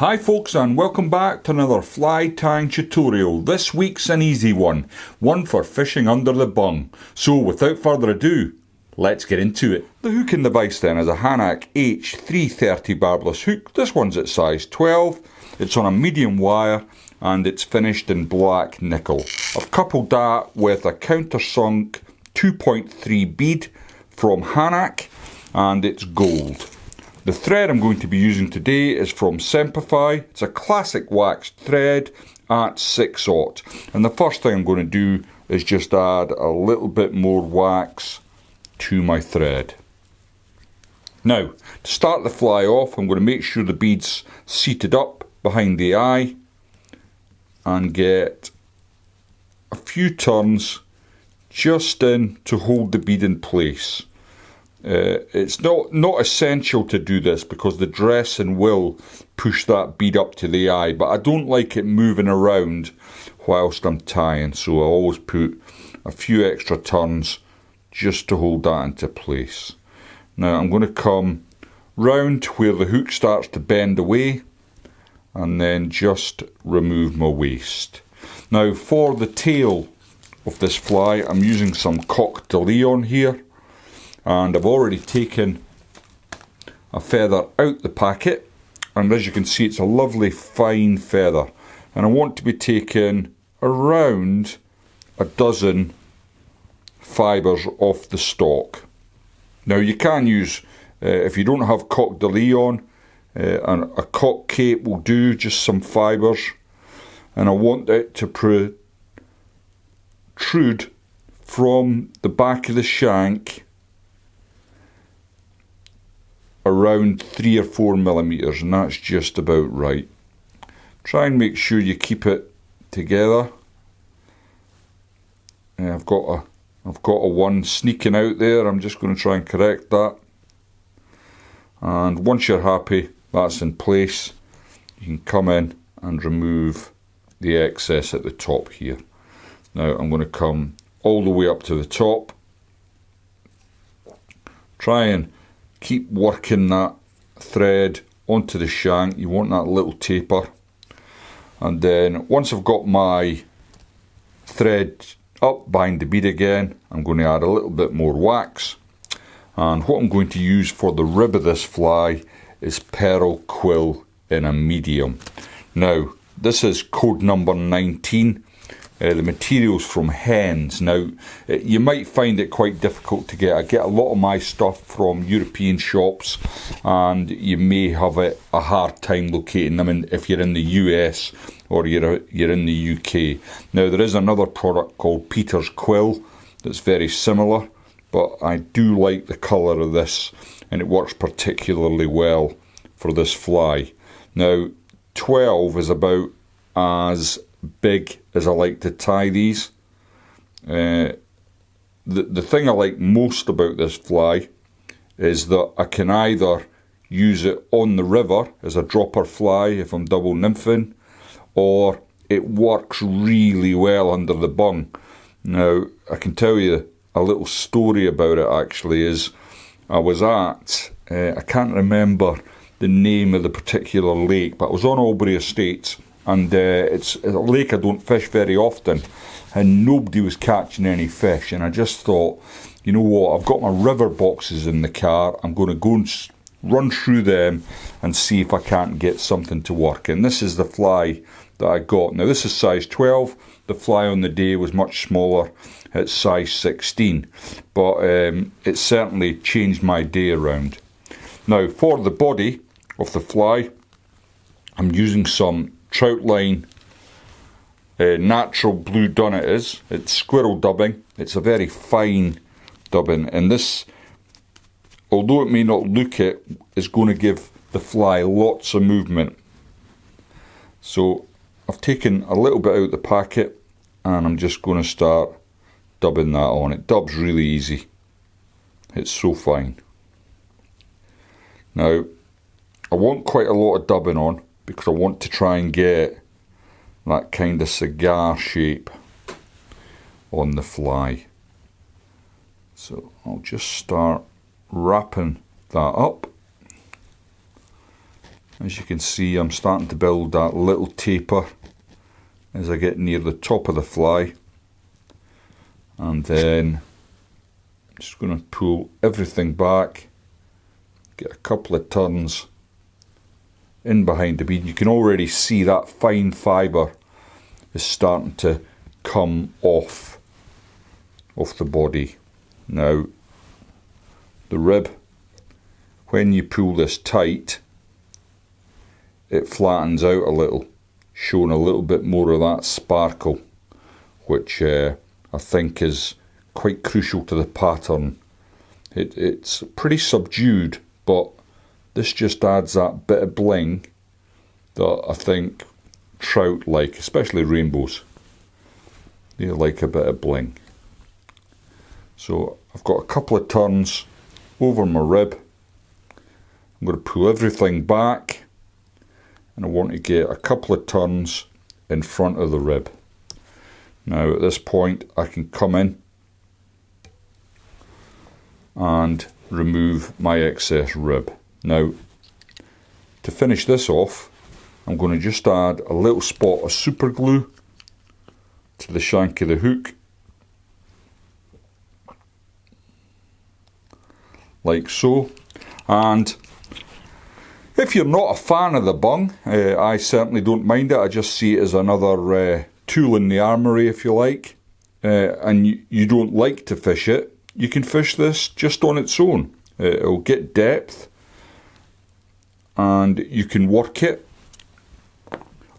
Hi folks, and welcome back to another fly tying tutorial. This week's an easy one for fishing under the bung. So without further ado, let's get into it. The hooking device then is a Hanak H330 barbless hook. This one's at size 12, it's on a medium wire and it's finished in black nickel. I've coupled that with a countersunk 2.3 bead from Hanak and it's gold. The thread I'm going to be using today is from Simplify. It's a classic waxed thread at 6/0. And the first thing I'm going to do is just add a little bit more wax to my thread. Now, to start the fly off, I'm going to make sure the bead's seated up behind the eye and get a few turns just in to hold the bead in place. It's not essential to do this because the dressing will push that bead up to the eye, but I don't like it moving around whilst I'm tying, so I always put a few extra turns just to hold that into place. Now I'm going to come round where the hook starts to bend away and then just remove my waste. Now for the tail of this fly I'm using some Coq de Leon here. And I've already taken a feather out the packet, and as you can see it's a lovely fine feather, and I want to be taking around a dozen fibres off the stalk. Now you can use, if you don't have Coq de Leon, and a cock cape will do, just some fibres, and I want it to protrude from the back of the shank around 3 or 4 millimeters, and that's just about right. Try and make sure you keep it together. I've got a one sneaking out there. I'm just going to try and correct that. And once you're happy that's in place, you can come in and remove the excess at the top here. Now I'm going to come all the way up to the top. Try and keep working that thread onto the shank. You want that little taper. And then once I've got my thread up behind the bead again, I'm going to add a little bit more wax. And what I'm going to use for the rib of this fly is pearl quill in a medium. Now this is code number 19. The material's from Hens. Now, you might find it quite difficult to get. I get a lot of my stuff from European shops, and you may have a hard time locating them if you're in the US or you're in the UK. Now, there is another product called Peter's Quill that's very similar, but I do like the colour of this, and it works particularly well for this fly. Now, 12 is about as big as I like to tie these. The thing I like most about this fly is that I can either use it on the river as a dropper fly if I'm double nymphing, or it works really well under the bung. Now I can tell you a little story about it actually. Is I was at, I can't remember the name of the particular lake, but I was on Albury Estates, and it's a lake I don't fish very often, and nobody was catching any fish, and I just thought, you know what, I've got my river boxes in the car, I'm going to go and run through them and see if I can't get something to work. And this is the fly that I got. Now this is size 12, the fly on the day was much smaller at size 16, but it certainly changed my day around. Now for the body of the fly, I'm using some trout line natural blue dun. It's squirrel dubbing. It's a very fine dubbing, and this, although it may not look it, is going to give the fly lots of movement. So I've taken a little bit out of the packet and I'm just going to start dubbing that on. It dubs really easy. It's so fine. Now I want quite a lot of dubbing on because I want to try and get that kind of cigar shape on the fly. So I'll just start wrapping that up As you can see, I'm starting to build that little taper as I get near the top of the fly, and then I'm just going to pull everything back, get a couple of turns in behind the bead. You can already see that fine fibre is starting to come off the body. Now the rib, when you pull this tight, it flattens out a little, showing a little bit more of that sparkle, which I think is quite crucial to the pattern. It's pretty subdued, but this just adds that bit of bling that I think trout like, especially rainbows. They like a bit of bling. So I've got a couple of turns over my rib. I'm going to pull everything back, and I want to get a couple of turns in front of the rib. Now at this point I can come in and remove my excess rib. Now to finish this off, I'm going to just add a little spot of super glue to the shank of the hook, like so. And if you're not a fan of the bung, I certainly don't mind it. I just see it as another tool in the armoury, if you like, and you don't like to fish it, you can fish this just on its own. It'll get depth, and you can work it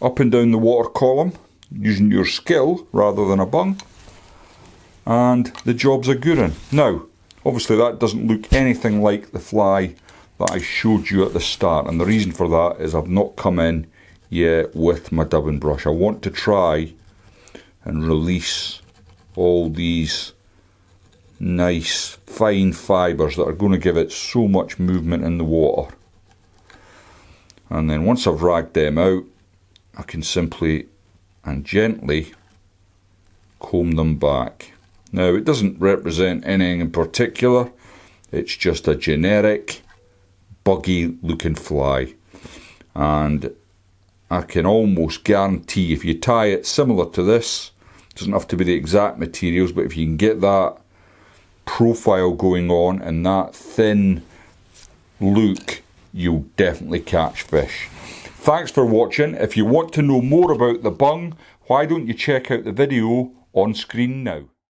up and down the water column using your skill rather than a bung, and the job's a good one. Now obviously that doesn't look anything like the fly that I showed you at the start, and the reason for that is I've not come in yet with my dubbing brush. I want to try and release all these nice fine fibres that are going to give it so much movement in the water. And then once I've ragged them out, I can simply and gently comb them back. Now it doesn't represent anything in particular, it's just a generic buggy looking fly, and I can almost guarantee if you tie it similar to this, it doesn't have to be the exact materials, but if you can get that profile going on and that thin look, you'll definitely catch fish. Thanks for watching. If you want to know more about the bung, why don't you check out the video on screen now.